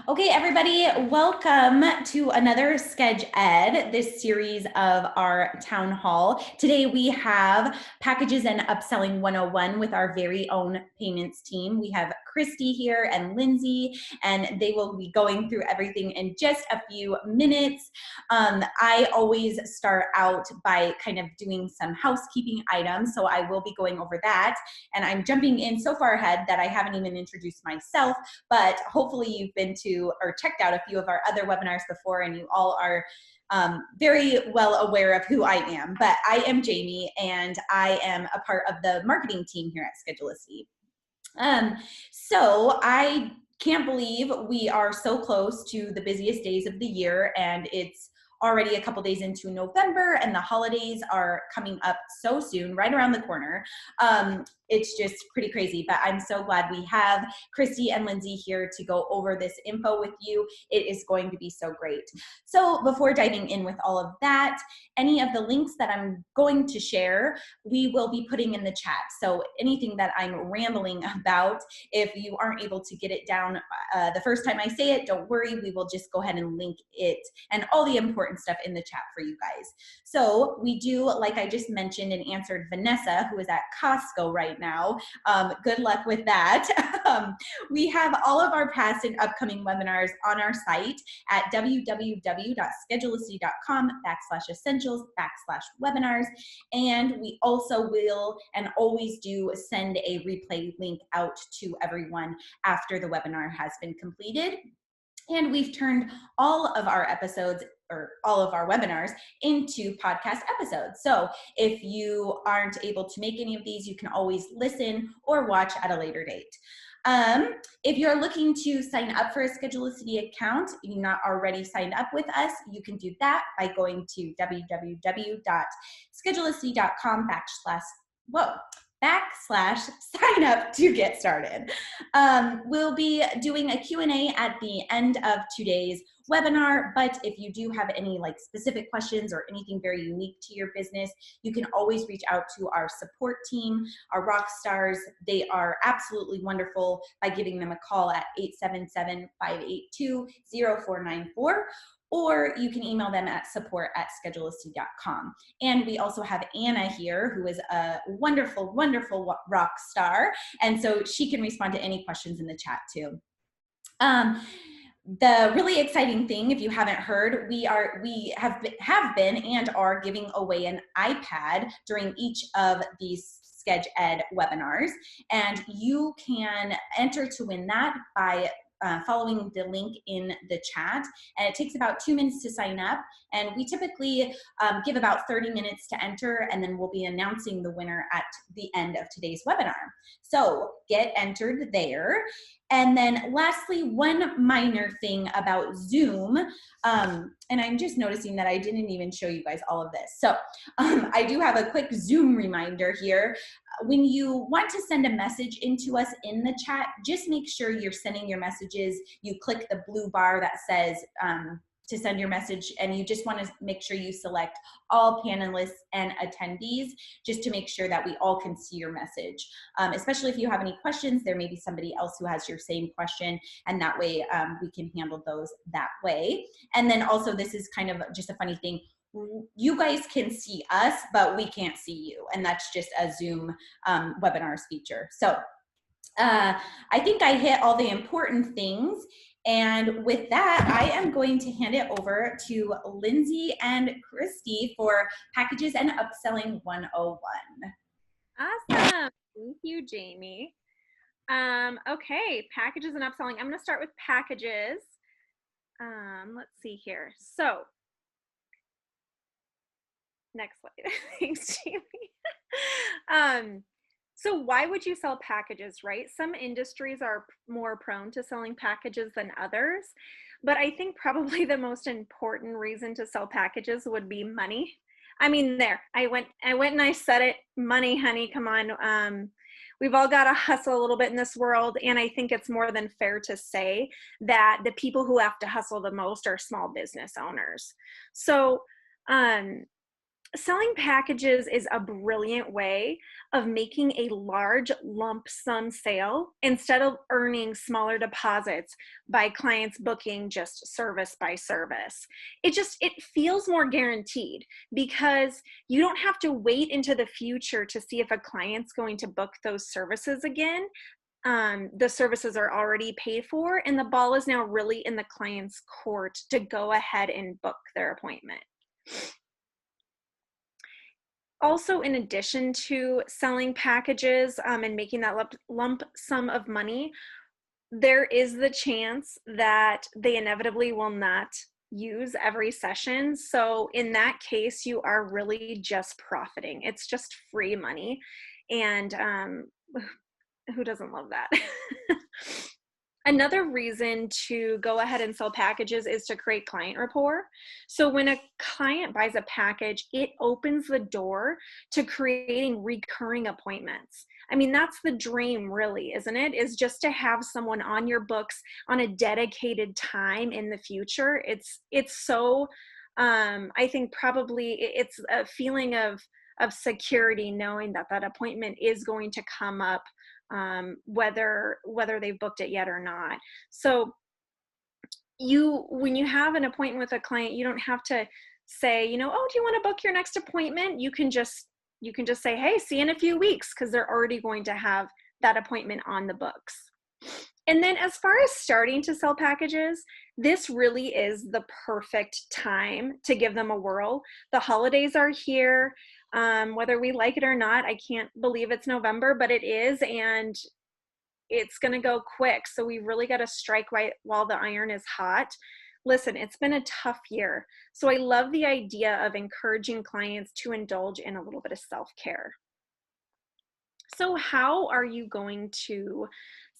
Okay, everybody, welcome to another Sched Ed, this series of our town hall. Today we have Packages and Upselling 101 with our very own payments team. We have Christy here and Lindsay, and they will be going through everything in just a few minutes. I always start out by kind of doing some housekeeping items, so I will be going over that. And I'm jumping in so far ahead that I haven't even introduced myself, but hopefully you've been to or checked out a few of our other webinars before, and you all are very well aware of who I am. But I am Jamie, and I am a part of the marketing team here at Schedulicity. So I can't believe we are so close to the busiest days of the year, and it's already a couple days into November, and the holidays are coming up so soon, right around the corner. It's just pretty crazy, but I'm so glad we have Christy and Lindsay here to go over this info with you. It is going to be so great. So before diving in with all of that, any of the links that I'm going to share, we will be putting in the chat. So anything that I'm rambling about, if you aren't able to get it down the first time I say it, don't worry, we will just go ahead and link it and all the important stuff in the chat for you guys. So we do, like I just mentioned and answered Vanessa, who is at Costco right now. Good luck with that. We have all of our past and upcoming webinars on our site at www.schedulicity.com/essentials/webinars. And we also will and always do send a replay link out to everyone after the webinar has been completed. And we've turned all of our episodes or all of our webinars into podcast episodes. So if you aren't able to make any of these, you can always listen or watch at a later date. If you're looking to sign up for a Schedulicity account, you're not already signed up with us, you can do that by going to www.schedulicity.com/sign up to get started. We'll be doing a Q&A at the end of today's webinar, but if you do have any specific questions or anything very unique to your business, you can always reach out to our support team, our rock stars. They are absolutely wonderful by giving them a call at 877-582-0494. Or you can email them at support@schedulicity.com. And we also have Anna here, who is a wonderful, wonderful rock star. And so she can respond to any questions in the chat too. The really exciting thing, if you haven't heard, we have been and are giving away an iPad during each of these Sched Ed webinars. And you can enter to win that by following the link in the chat, and it takes about 2 minutes to sign up, and we typically give about 30 minutes to enter, and then we'll be announcing the winner at the end of today's webinar. So get entered there. And then lastly, one minor thing about Zoom, and I'm just noticing that I didn't even show you guys all of this. So I do have a quick Zoom reminder here. When you want to send a message into us in the chat, just make sure you're sending your messages. You click the blue bar that says to send your message, and you just want to make sure you select all panelists and attendees just to make sure that we all can see your message. Especially if you have any questions, there may be somebody else who has your same question, and that way we can handle those that way. And then also, this is kind of just a funny thing. You guys can see us, but we can't see you, and that's just a Zoom webinars feature. So I think I hit all the important things. And with that, I am going to hand it over to Lindsay and Christy for Packages and Upselling 101. Awesome. Thank you, Jamie. Okay, packages and upselling. I'm going to start with packages. Let's see here. So, next slide. Thanks, Jamie. So why would you sell packages, right? Some industries are more prone to selling packages than others, but I think probably the most important reason to sell packages would be money. I mean, I went and I said it, money, honey, come on. We've all got to hustle a little bit in this world, and I think it's more than fair to say that the people who have to hustle the most are small business owners. So, selling packages is a brilliant way of making a large lump sum sale instead of earning smaller deposits by clients booking just service by service. It feels more guaranteed because you don't have to wait into the future to see if a client's going to book those services again. The services are already paid for, and the ball is now really in the client's court to go ahead and book their appointment. Also, in addition to selling packages and making that lump sum of money, there is the chance that they inevitably will not use every session. So in that case, you are really just profiting. It's just free money. And who doesn't love that? Another reason to go ahead and sell packages is to create client rapport. So when a client buys a package, it opens the door to creating recurring appointments. I mean, that's the dream, really, isn't it? Is just to have someone on your books on a dedicated time in the future. It's so, I think probably it's a feeling of security, knowing that that appointment is going to come up, whether they've booked it yet or not. So when you have an appointment with a client, you don't have to say, oh, do you want to book your next appointment? You can just say, hey, see you in a few weeks, because they're already going to have that appointment on the books. And then as far as starting to sell packages, this really is the perfect time to give them a whirl. The holidays are here. Whether we like it or not, I can't believe it's November, but it is, and it's going to go quick. So we really got to strike right while the iron is hot. Listen, it's been a tough year. So I love the idea of encouraging clients to indulge in a little bit of self-care. So how are you going to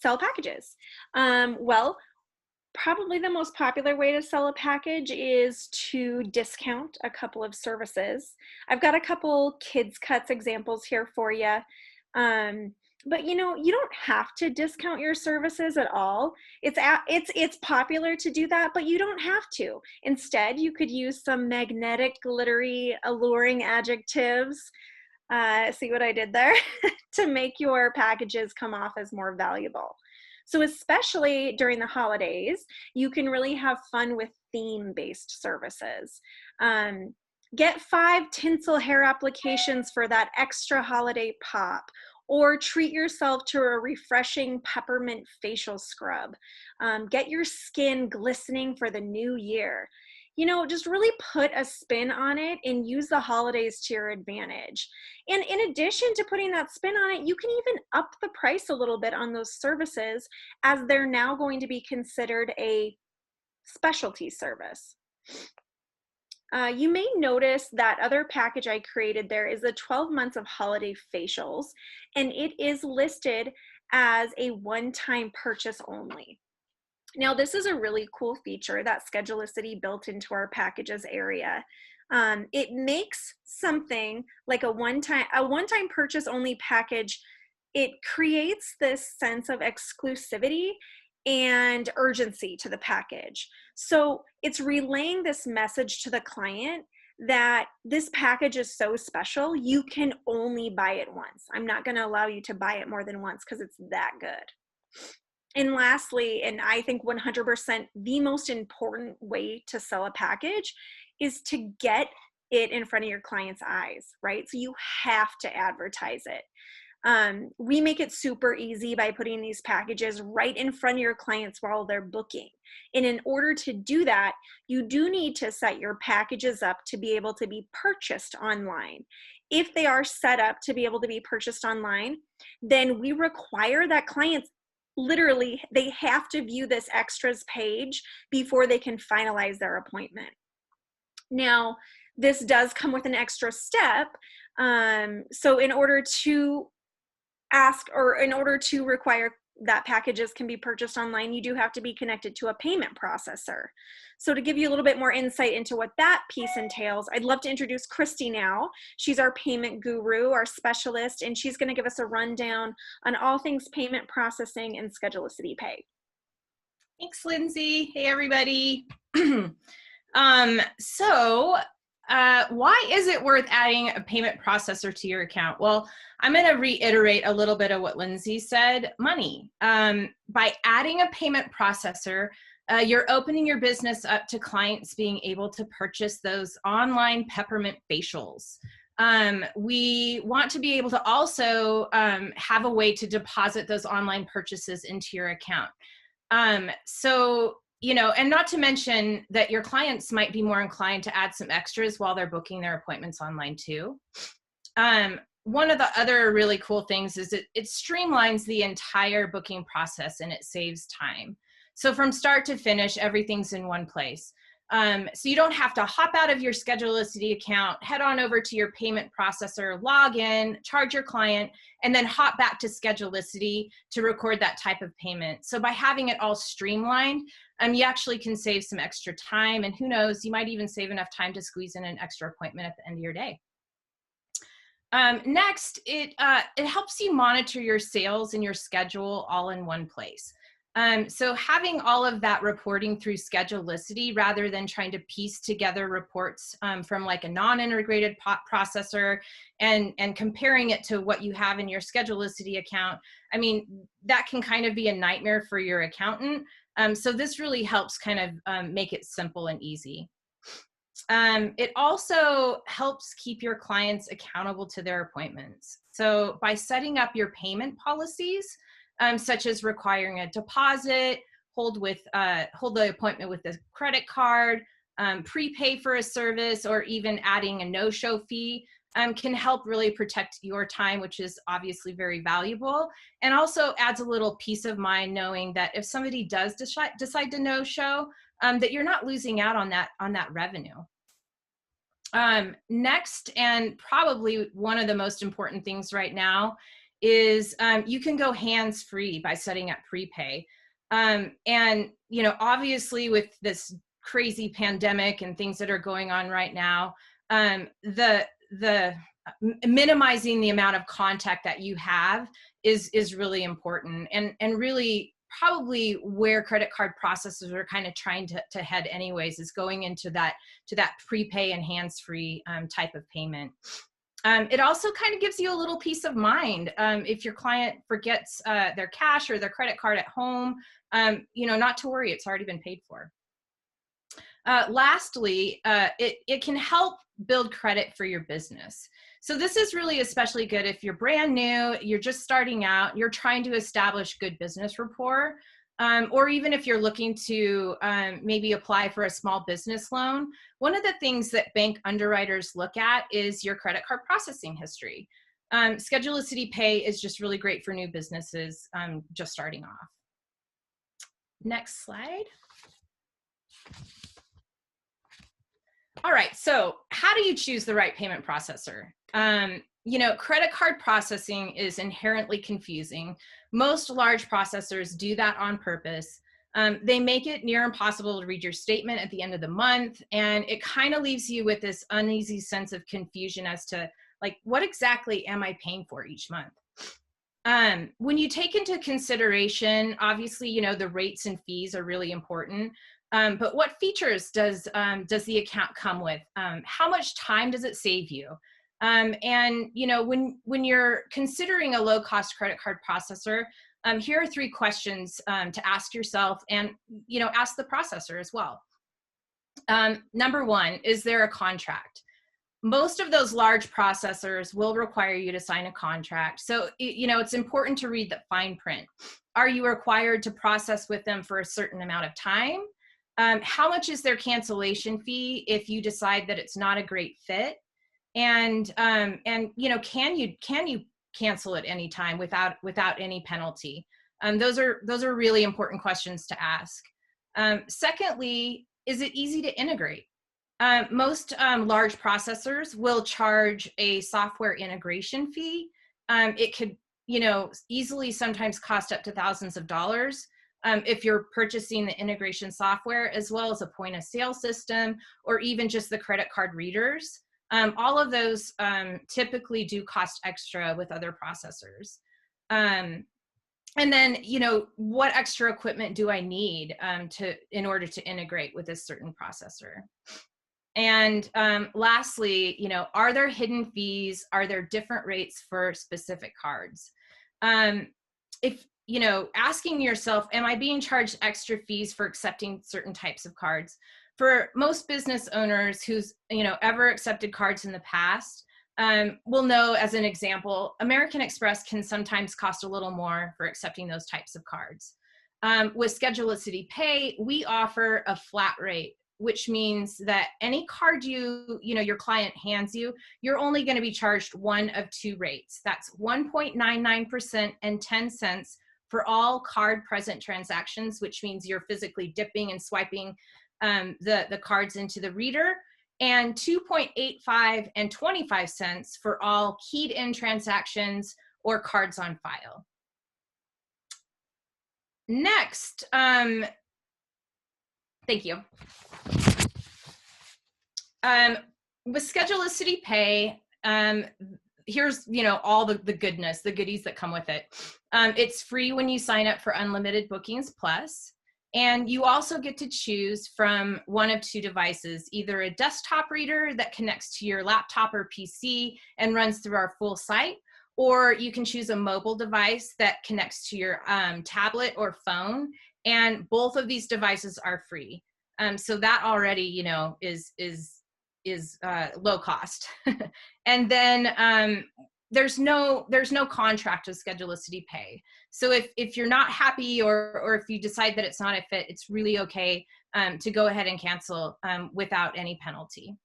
sell packages? Well, probably the most popular way to sell a package is to discount a couple of services. I've got a couple Kids Cuts examples here for you. But you don't have to discount your services at all. It's popular to do that, but you don't have to. Instead, you could use some magnetic, glittery, alluring adjectives. See what I did there? To make your packages come off as more valuable. So especially during the holidays, you can really have fun with theme-based services. Get 5 tinsel hair applications for that extra holiday pop, or treat yourself to a refreshing peppermint facial scrub. Get your skin glistening for the new year. Just really put a spin on it and use the holidays to your advantage. And in addition to putting that spin on it, you can even up the price a little bit on those services, as they're now going to be considered a specialty service. You may notice that other package I created there is the 12 months of holiday facials, and it is listed as a one-time purchase only. Now, this is a really cool feature that Schedulicity built into our packages area. It makes something like a one-time purchase only package. It creates this sense of exclusivity and urgency to the package. So it's relaying this message to the client that this package is so special, you can only buy it once. I'm not going to allow you to buy it more than once because it's that good. And lastly, and I think 100% the most important way to sell a package is to get it in front of your client's eyes, right? So you have to advertise it. We make it super easy by putting these packages right in front of your clients while they're booking. And in order to do that, you do need to set your packages up to be able to be purchased online. If they are set up to be able to be purchased online, then we require that clients literally, they have to view this extras page before they can finalize their appointment. Now, this does come with an extra step. So in order to require that packages can be purchased online, you do have to be connected to a payment processor. So to give you a little bit more insight into what that piece entails, I'd love to introduce Christy now. She's our payment guru, our specialist, and she's going to give us a rundown on all things payment processing and Schedulicity Pay. Thanks, Lindsay. Hey, everybody. So Why is it worth adding a payment processor to your account? Well, I'm going to reiterate a little bit of what Lindsay said. Money. By adding a payment processor, you're opening your business up to clients being able to purchase those online peppermint facials. We want to be able to also have a way to deposit those online purchases into your account. So, and not to mention that your clients might be more inclined to add some extras while they're booking their appointments online too. One of the other really cool things is it streamlines the entire booking process and it saves time. So from start to finish, everything's in one place. So you don't have to hop out of your Schedulicity account, head on over to your payment processor, log in, charge your client, and then hop back to Schedulicity to record that type of payment. So by having it all streamlined, you actually can save some extra time, and who knows, you might even save enough time to squeeze in an extra appointment at the end of your day. Next, it helps you monitor your sales and your schedule all in one place. So having all of that reporting through Schedulicity rather than trying to piece together reports from like a non-integrated processor and comparing it to what you have in your Schedulicity account, I mean, that can kind of be a nightmare for your accountant. So this really helps kind of make it simple and easy. It also helps keep your clients accountable to their appointments. So by setting up your payment policies, such as requiring a deposit, hold the appointment with a credit card, prepay for a service, or even adding a no-show fee, can help really protect your time, which is obviously very valuable, and also adds a little peace of mind knowing that if somebody does decide to no-show, that you're not losing out on that revenue. Next, and probably one of the most important things right now, is you can go hands-free by setting up prepay. And obviously with this crazy pandemic and things that are going on right now, the minimizing the amount of contact that you have is really important, and really probably where credit card processors are kind of trying to head anyways, is going into that prepay and hands-free type of payment. It also kind of gives you a little peace of mind. If your client forgets their cash or their credit card at home, not to worry, it's already been paid for. Lastly, it can help build credit for your business. So this is really especially good if you're brand new, you're just starting out, you're trying to establish good business rapport, or even if you're looking to maybe apply for a small business loan. One of the things that bank underwriters look at is your credit card processing history. Schedulicity Pay is just really great for new businesses just starting off. Next slide. All right, so how do you choose the right payment processor? Credit card processing is inherently confusing. Most large processors do that on purpose. They make it near impossible to read your statement at the end of the month, and it kind of leaves you with this uneasy sense of confusion as to, like, what exactly am I paying for each month? When you take into consideration, obviously, the rates and fees are really important. But what features does the account come with? How much time does it save you? And when you're considering a low-cost credit card processor, here are 3 questions to ask yourself, and ask the processor as well. Number 1, is there a contract? Most of those large processors will require you to sign a contract. So, it's important to read the fine print. Are you required to process with them for a certain amount of time? How much is their cancellation fee if you decide that it's not a great fit? And can you cancel at any time without any penalty? Those are really important questions to ask. Secondly, is it easy to integrate? Most large processors will charge a software integration fee. It could, easily sometimes cost up to thousands of dollars if you're purchasing the integration software, as well as a point of sale system, or even just the credit card readers. All of those typically do cost extra with other processors. And then, what extra equipment do I need in order to integrate with a certain processor? And lastly, you know, are there hidden fees? Are there different rates for specific cards? If, you know, asking yourself, am I being charged extra fees for accepting certain types of cards? For most business owners who's, you know, ever accepted cards in the past, will know, as an example, American Express can sometimes cost a little more for accepting those types of cards. With Schedulicity Pay, we offer a flat rate, which means that any card your client hands you, you're only going to be charged one of two rates. That's 1.99% and 10 cents for all card present transactions, which means you're physically dipping and swiping the cards into the reader, and 2.85 and 25 cents for all keyed in transactions or cards on file. Next, thank you. With Schedulicity Pay, here's, you know, all the goodness, the goodies that come with it. It's free when you sign up for Unlimited Bookings Plus. And you also get to choose from one of two devices, either a desktop reader that connects to your laptop or PC and runs through our full site, or you can choose a mobile device that connects to your tablet or phone. And both of these devices are free. So that already, you know, is low cost. And then there's no contract with Schedulicity Pay. So if you're not happy or if you decide that it's not a fit, it's really okay to go ahead and cancel without any penalty.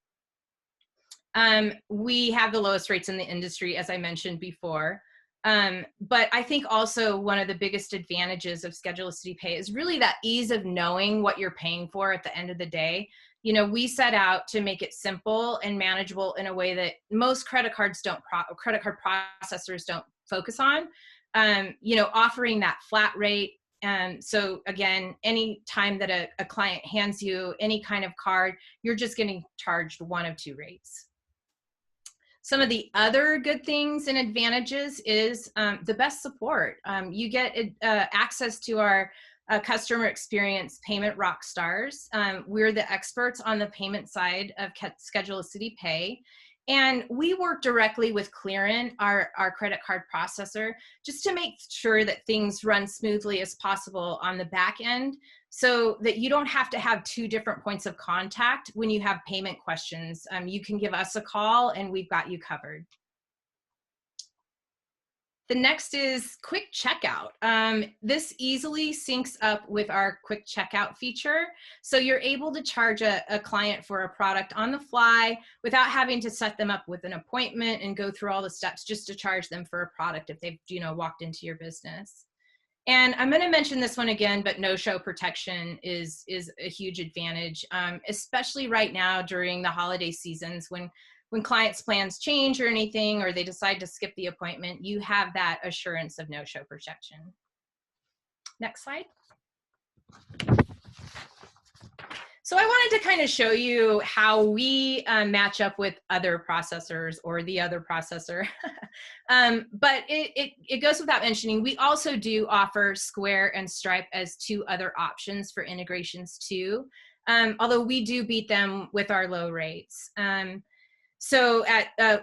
We have the lowest rates in the industry, as I mentioned before. But I think also one of the biggest advantages of Schedulicity Pay is really that ease of knowing what you're paying for at the end of the day. You know, we set out to make it simple and manageable in a way that most credit card processors don't focus on. You know, offering that flat rate. So again, any time that a client hands you any kind of card, you're just getting charged one of two rates. Some of the other good things and advantages is the best support. You get access to our customer experience payment rock stars. We're the experts on the payment side of Schedulicity Pay. And we work directly with Clearin, our credit card processor, just to make sure that things run smoothly as possible on the back end, so that you don't have to have two different points of contact when you have payment questions. You can give us a call and we've got you covered. The next is quick checkout. This easily syncs up with our quick checkout feature. So you're able to charge a client for a product on the fly without having to set them up with an appointment and go through all the steps just to charge them for a product if they've, you know, walked into your business. And I'm going to mention this one again, but no-show protection is a huge advantage, especially right now during the holiday seasons when clients' plans change or anything, or they decide to skip the appointment. You have that assurance of no-show protection. Next slide. So I wanted to kind of show you how we match up with other processors or the other processor. But it goes without mentioning, we also do offer Square and Stripe as two other options for integrations too, although we do beat them with our low rates. So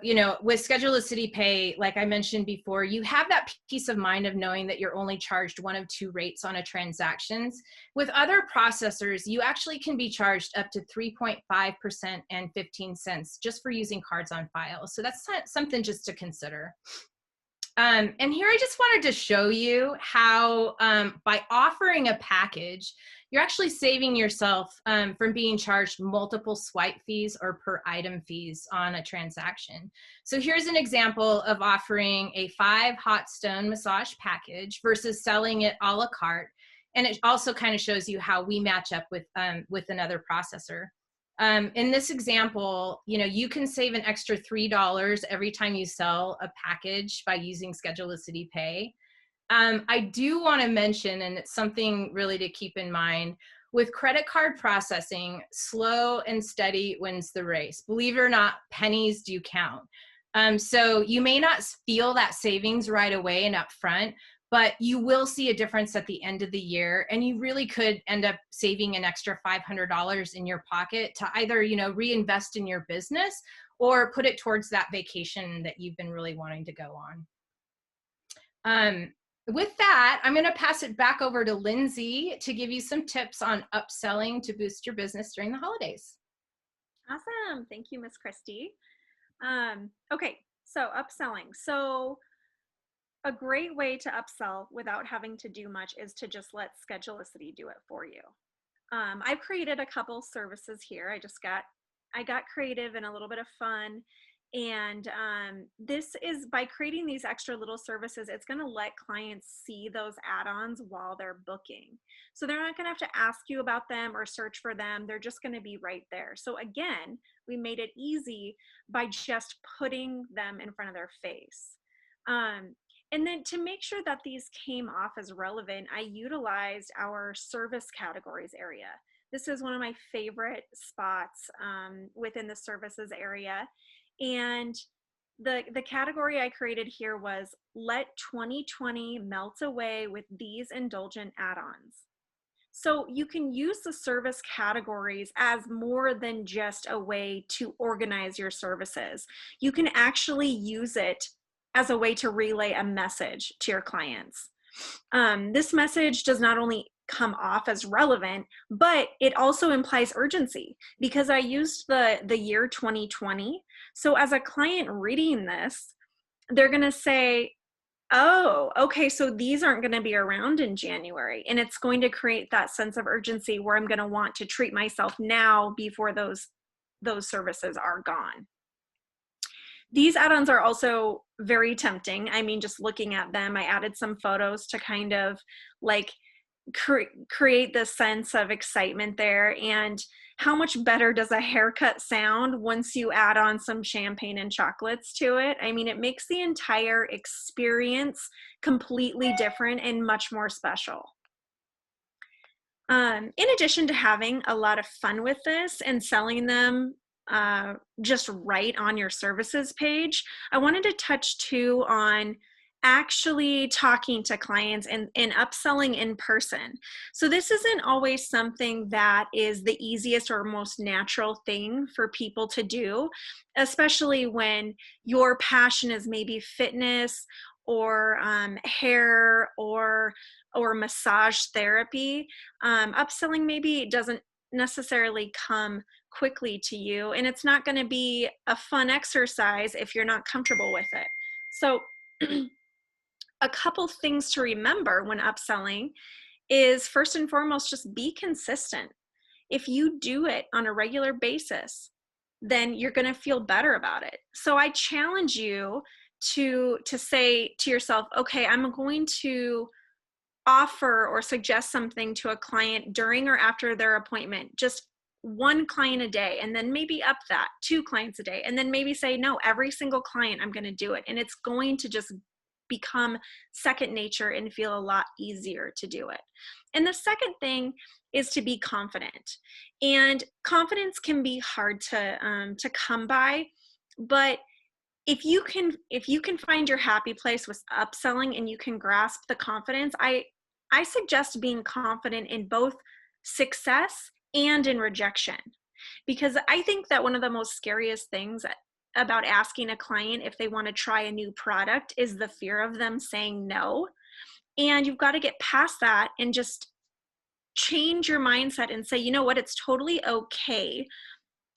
you know, with Schedulicity Pay, like I mentioned before, you have that peace of mind of knowing that you're only charged one of two rates on a transactions. With other processors, you actually can be charged up to 3.5% and 15 cents just for using cards on file. So that's something just to consider. And here I just wanted to show you how by offering a package, you're actually saving yourself from being charged multiple swipe fees or per item fees on a transaction. So here's an example of offering a 5 hot stone massage package versus selling it a la carte. And it also kind of shows you how we match up with another processor. In this example, you know, you can save an extra $3 every time you sell a package by using Schedulicity Pay. I do want to mention, and it's something really to keep in mind, with credit card processing, slow and steady wins the race. Believe it or not, pennies do count. So you may not feel that savings right away and up front, but you will see a difference at the end of the year, and you really could end up saving an extra $500 in your pocket to either, you know, reinvest in your business or put it towards that vacation that you've been really wanting to go on. With that, I'm going to pass it back over to Lindsay to give you some tips on upselling to boost your business during the holidays. Awesome. Thank you, Miss Christy. Okay, so upselling. So a great way to upsell without having to do much is to just let Schedulicity do it for you. I've created a couple services here. I got creative and a little bit of fun. And this is by creating these extra little services, it's going to let clients see those add-ons while they're booking. So they're not going to have to ask you about them or search for them. They're just going to be right there. So again, we made it easy by just putting them in front of their face. And then to make sure that these came off as relevant, I utilized our service categories area. This is one of my favorite spots within the services area. And the category I created here was let 2020 melt away with these indulgent add-ons. So you can use the service categories as more than just a way to organize your services. You can actually use it as a way to relay a message to your clients. This message does not only come off as relevant, but it also implies urgency because I used the year 2020. So as a client reading this, they're going to say, oh, okay, so these aren't going to be around in January. And it's going to create that sense of urgency where I'm going to want to treat myself now before those services are gone. These add-ons are also very tempting. I mean, just looking at them, I added some photos to kind of like create this sense of excitement there. And how much better does a haircut sound once you add on some champagne and chocolates to it? I mean, it makes the entire experience completely different and much more special. In addition to having a lot of fun with this and selling them just right on your services page, I wanted to touch too on actually talking to clients and upselling in person. So this isn't always something that is the easiest or most natural thing for people to do, especially when your passion is maybe fitness or hair or massage therapy. Upselling maybe doesn't necessarily come quickly to you, and it's not going to be a fun exercise if you're not comfortable with it. So a couple things to remember when upselling is, first and foremost, just be consistent. If you do it on a regular basis, then you're going to feel better about it. So I challenge you to say to yourself, okay, I'm going to offer or suggest something to a client during or after their appointment, just one client a day, and then maybe up that 2 clients a day, and then maybe say, no, every single client I'm going to do it. And it's going to just become second nature and feel a lot easier to do it. And the second thing is to be confident. And confidence can be hard to come by, but if you can find your happy place with upselling and you can grasp the confidence, I suggest being confident in both success and in rejection, because I think that one of the most scariest things about asking a client if they want to try a new product is the fear of them saying no. And you've got to get past that and just change your mindset and say, you know what, it's totally okay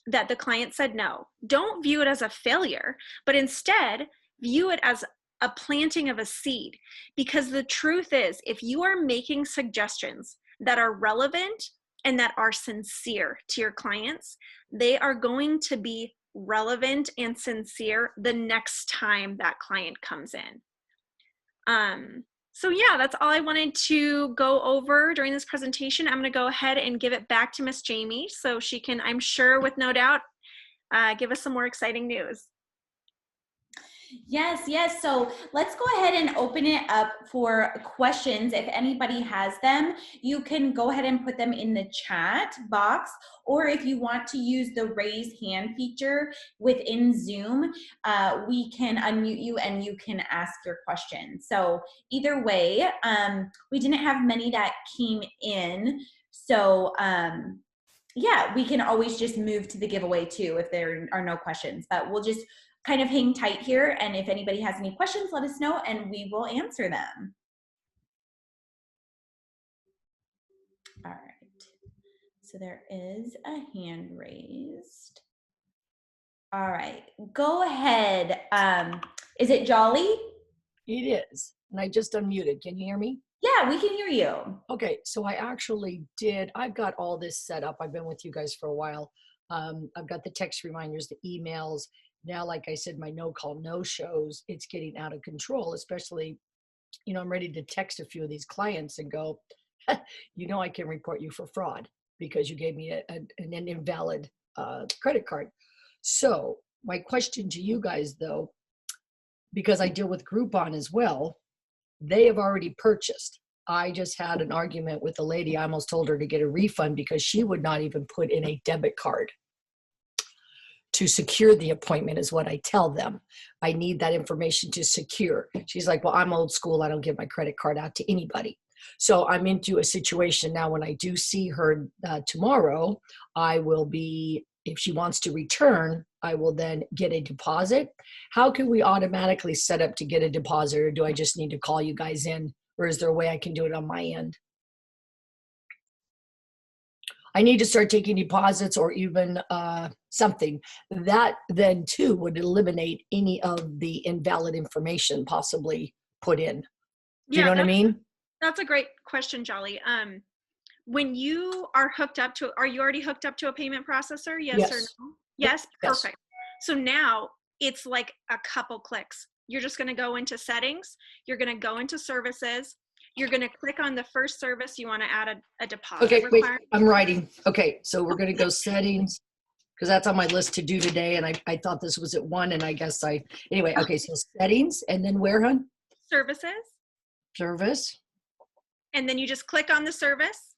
that the client said no. Don't view it as a failure, but instead view it as a planting of a seed. Because the truth is, if you are making suggestions that are relevant and that are sincere to your clients, they are going to be relevant and sincere the next time that client comes in. So yeah, that's all I wanted to go over during this presentation. I'm going to go ahead and give it back to Miss Jamie so she can, I'm sure with no doubt, give us some more exciting news. Yes, yes. So let's go ahead and open it up for questions. If anybody has them, you can go ahead and put them in the chat box, or if you want to use the raise hand feature within Zoom, we can unmute you and you can ask your question. So either way, we didn't have many that came in. So yeah, we can always just move to the giveaway too if there are no questions, but we'll just kind of hang tight here. And if anybody has any questions, let us know and we will answer them. All right. So there is a hand raised. All right. Go ahead. Is it Jolly? It is. And I just unmuted. Can you hear me? Yeah, we can hear you. Okay. So I actually did. I've got all this set up. I've been with you guys for a while. I've got the text reminders, the emails. Now, like I said, my no call, no shows, it's getting out of control, especially, you know, I'm ready to text a few of these clients and go, you know, I can report you for fraud because you gave me an invalid credit card. So my question to you guys, though, because I deal with Groupon as well, they have already purchased. I just had an argument with a lady. I almost told her to get a refund because she would not even put in a debit card to secure the appointment, is what I tell them. I need that information to secure. She's like, well, I'm old school. I don't give my credit card out to anybody. So I'm into a situation now. When I do see her tomorrow, I will be, if she wants to return, I will then get a deposit. How can we automatically set up to get a deposit, or do I just need to call you guys in, or is there a way I can do it on my end? I need to start taking deposits or even something. That then too would eliminate any of the invalid information possibly put in. Do you know what I mean? That's a great question, Jolly. When you are hooked up to, are you already hooked up to a payment processor? Yes or no? Yes, perfect. Yes. So now it's like a couple clicks. You're just going to go into settings. You're going to go into services. You're going to click on the first service you want to add a deposit. Okay, wait, I'm writing. Okay, so we're going to go settings, because that's on my list to do today. And I thought this was at 1, and I guess anyway, okay, so settings, and then where, hon? Services. Service. And then you just click on the service.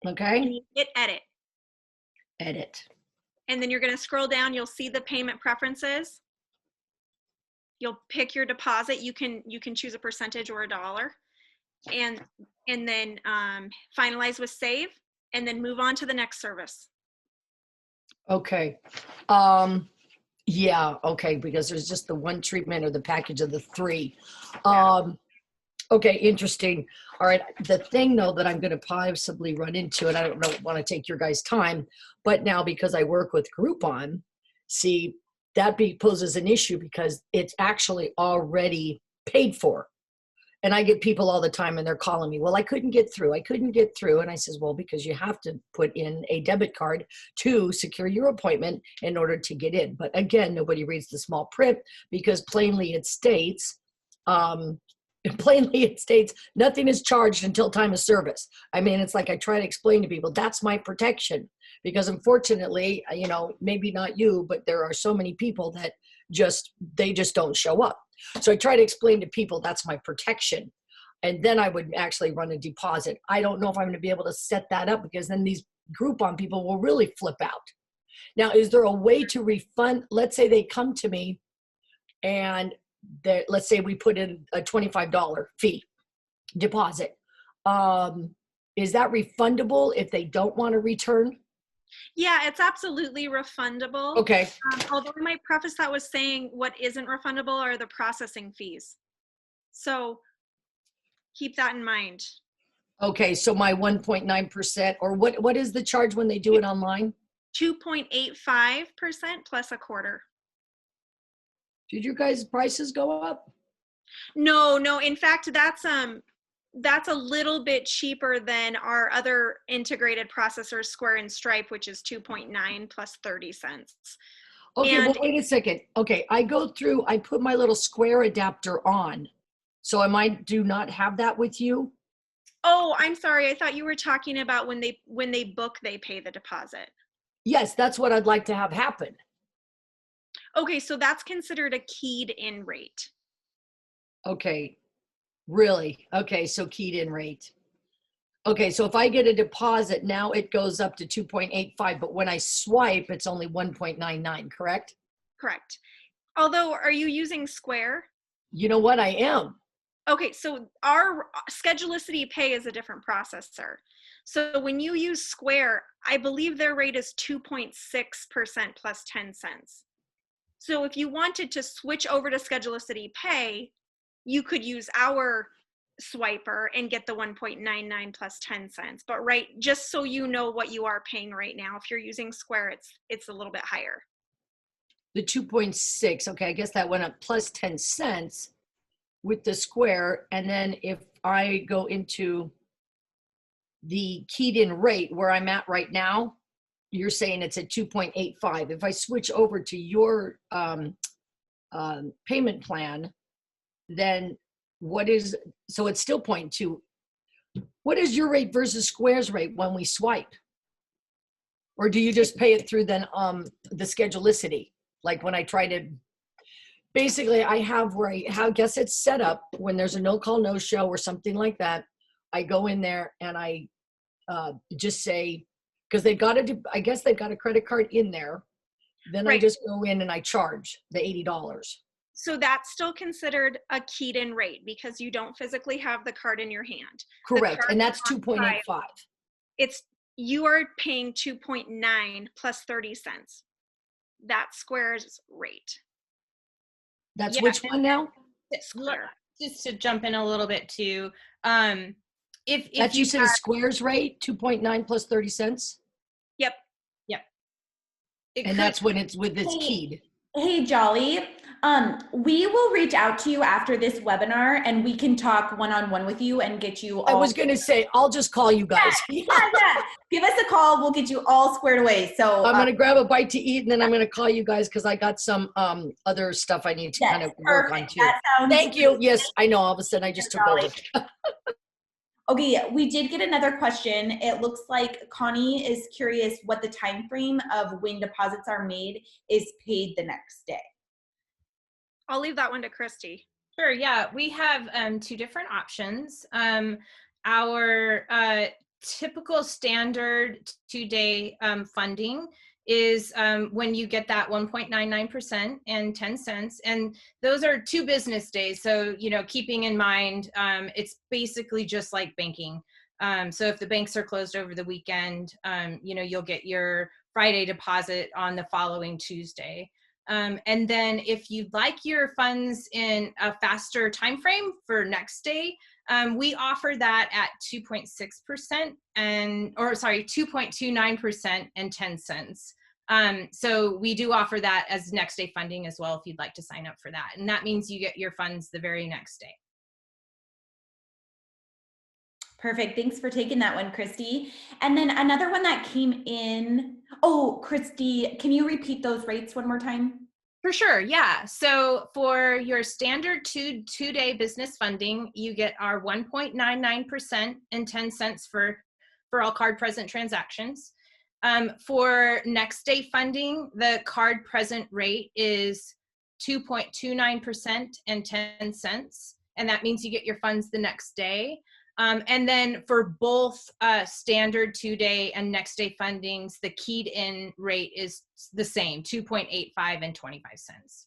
Okay. And you hit edit. Edit. And then you're going to scroll down. You'll see the payment preferences. You'll pick your deposit. You can choose a percentage or a dollar. And then finalize with save, and then move on to the next service. Okay. Yeah, okay, because there's just the one treatment or the package of the 3. Okay, interesting. All right, the thing though that I'm going to possibly run into, and I don't want to take your guys' time, but now because I work with Groupon, see, that poses an issue because it's actually already paid for. And I get people all the time and they're calling me, well, I couldn't get through. And I says, well, because you have to put in a debit card to secure your appointment in order to get in. But again, nobody reads the small print because plainly it states, nothing is charged until time of service. I mean, it's like I try to explain to people, that's my protection. Because unfortunately, you know, maybe not you, but there are so many people that they just don't show up. So I try to explain to people that's my protection. And then I would actually run a deposit. I don't know if I'm going to be able to set that up because then these Groupon people will really flip out. Now, is there a way to refund? Let's say they come to me and let's say we put in a $25 fee deposit. Is that refundable if they don't want to return? Yeah, it's absolutely refundable. Okay. Although I might preface that with saying what isn't refundable are the processing fees. So keep that in mind. Okay, so my 1.9%, or what is the charge when they do it online? 2.85% plus a quarter. Did your guys' prices go up? No. In fact, that's a little bit cheaper than our other integrated processors, Square and Stripe, which is 2.9 plus 30 cents. Okay, well, wait a second. Okay, I go through, I put my little Square adapter on. So do not have that with you? Oh, I'm sorry. I thought you were talking about when they book, they pay the deposit. Yes, that's what I'd like to have happen. Okay, so that's considered a keyed in rate. Okay, really? Okay, so keyed in rate. Okay, so if I get a deposit, now it goes up to 2.85, but when I swipe, it's only 1.99, correct? Correct. Although, are you using Square? You know what? I am. Okay, so our Schedulicity Pay is a different processor. So when you use Square, I believe their rate is 2.6% plus 10 cents. So if you wanted to switch over to Schedulicity Pay, you could use our swiper and get the 1.99 plus 10 cents. But right, just so you know what you are paying right now, if you're using Square, it's a little bit higher. The 2.6, okay, I guess that went up plus 10 cents with the Square. And then if I go into the keyed in rate where I'm at right now, you're saying it's at 2.85. If I switch over to your payment plan, then what is, so it's still 0.2. What is your rate versus Square's rate when we swipe? Or do you just pay it through then the Schedulicity? Like when I try to, basically I have where I have, guess it's set up when there's a no call, no show or something like that. I go in there and I just say, because they've got to, I guess they've got a credit card in there. Then I Right. just go in and I charge the $80. So that's still considered a keyed in rate because you don't physically have the card in your hand. Correct. card And that's on side, 2.85. It's, you are paying 2.9 plus 30 cents. That's Square's rate. That's Yeah, which one now? Square. Just to jump in a little bit too, if That you you said a Square's rate, 2.9 plus 30 cents? Yep. it And could, that's when it's with this keyed. Hey, Jolly. We will reach out to you after this webinar and we can talk one-on-one with you and get you all. I was going to say, I'll just call you guys. Yeah. Give us a call. We'll get you all squared away. So I'm going to grab a bite to eat and then I'm going to call you guys because I got some other stuff I need to kind of work on too. That sounds Thank you. Yes, I know. All of a sudden I just took over. Okay, we did get another question. It looks like Connie is curious what the time frame of when deposits are made is paid the next day. I'll leave that one to Christy. Sure. Yeah, we have two different options. Our typical standard 2-day funding is when you get that 1.99% and 10 cents, and those are 2 business days. So, you know, keeping in mind, it's basically just like banking. So if the banks are closed over the weekend, you know, you'll get your Friday deposit on the following Tuesday. And then if you'd like your funds in a faster time frame for next day, we offer that at 2.6% and, or sorry, 2.29% and 10 cents. So we do offer that as next day funding as well if you'd like to sign up for that. And that means you get your funds the very next day. Perfect. Thanks for taking that one, Christy. And then another one that came in. Oh, Christy, can you repeat those rates one more time? For sure, yeah. So for your standard two-day business funding, you get our 1.99% and 10 cents for all card present transactions. For next day funding, the card present rate is 2.29% and 10 cents. And that means you get your funds the next day. And then for both standard 2-day and next day fundings, the keyed in rate is the same, 2.85 and 25 cents.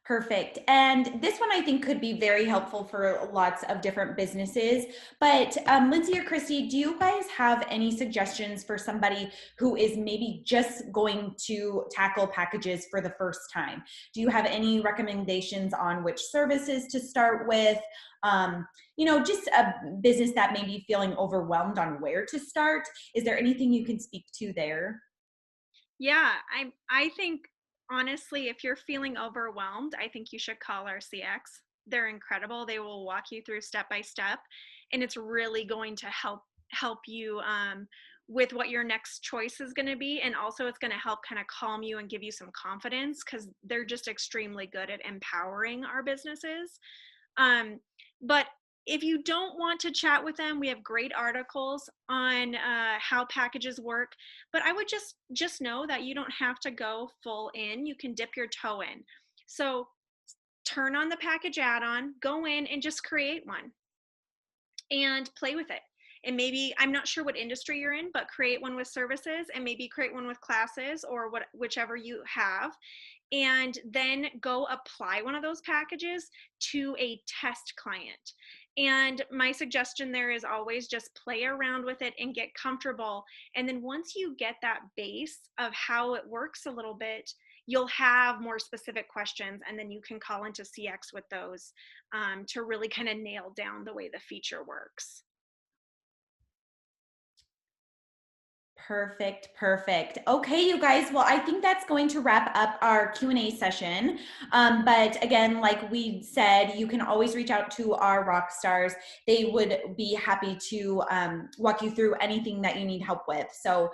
Perfect. And this one I think could be very helpful for lots of different businesses. But Lindsay or Christy, do you guys have any suggestions for somebody who is maybe just going to tackle packages for the first time? Do you have any recommendations on which services to start with? You know, just a business that may be feeling overwhelmed on where to start. Is there anything you can speak to there? Yeah, I think honestly, if you're feeling overwhelmed, I think you should call RCX. They're incredible. They will walk you through step by step, and it's really going to help you with what your next choice is going to be, and also it's going to help kind of calm you and give you some confidence because they're just extremely good at empowering our businesses. But If you don't want to chat with them, we have great articles on how packages work, but I would just know that you don't have to go full in. You can dip your toe in. So turn on the package add-on, go in and just create one and play with it. And maybe, I'm not sure what industry you're in, but create one with services and maybe create one with classes or whichever you have. And then go apply one of those packages to a test client. And my suggestion there is always just play around with it and get comfortable. And then once you get that base of how it works a little bit, you'll have more specific questions, and then you can call into CX with those to really kind of nail down the way the feature works. Perfect. Okay, you guys. Well, I think that's going to wrap up our Q&A session. But again, like we said, you can always reach out to our rock stars. They would be happy to walk you through anything that you need help with. So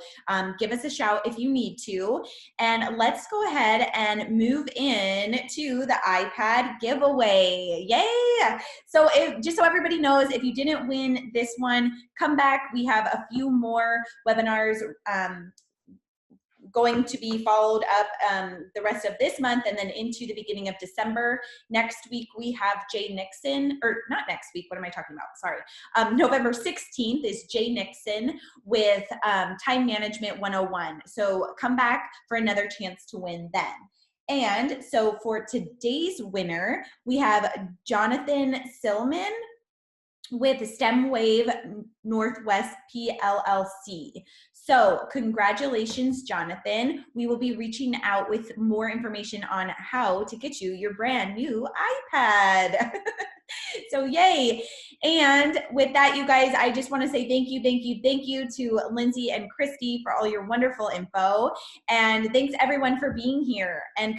give us a shout if you need to. And let's go ahead and move in to the iPad giveaway. Yay! So just so everybody knows, if you didn't win this one, come back. We have a few more webinars going to be followed up the rest of this month and then into the beginning of December. Next week, we have Jay Nixon, or not next week, what am I talking about? Sorry. November 16th is Jay Nixon with Time Management 101. So come back for another chance to win then. And so for today's winner, we have Jonathan Silman with STEMwave Northwest PLLC. So congratulations, Jonathan. We will be reaching out with more information on how to get you your brand new iPad. So yay. And with that, you guys, I just want to say thank you to Lindsay and Christy for all your wonderful info. And thanks everyone for being here. And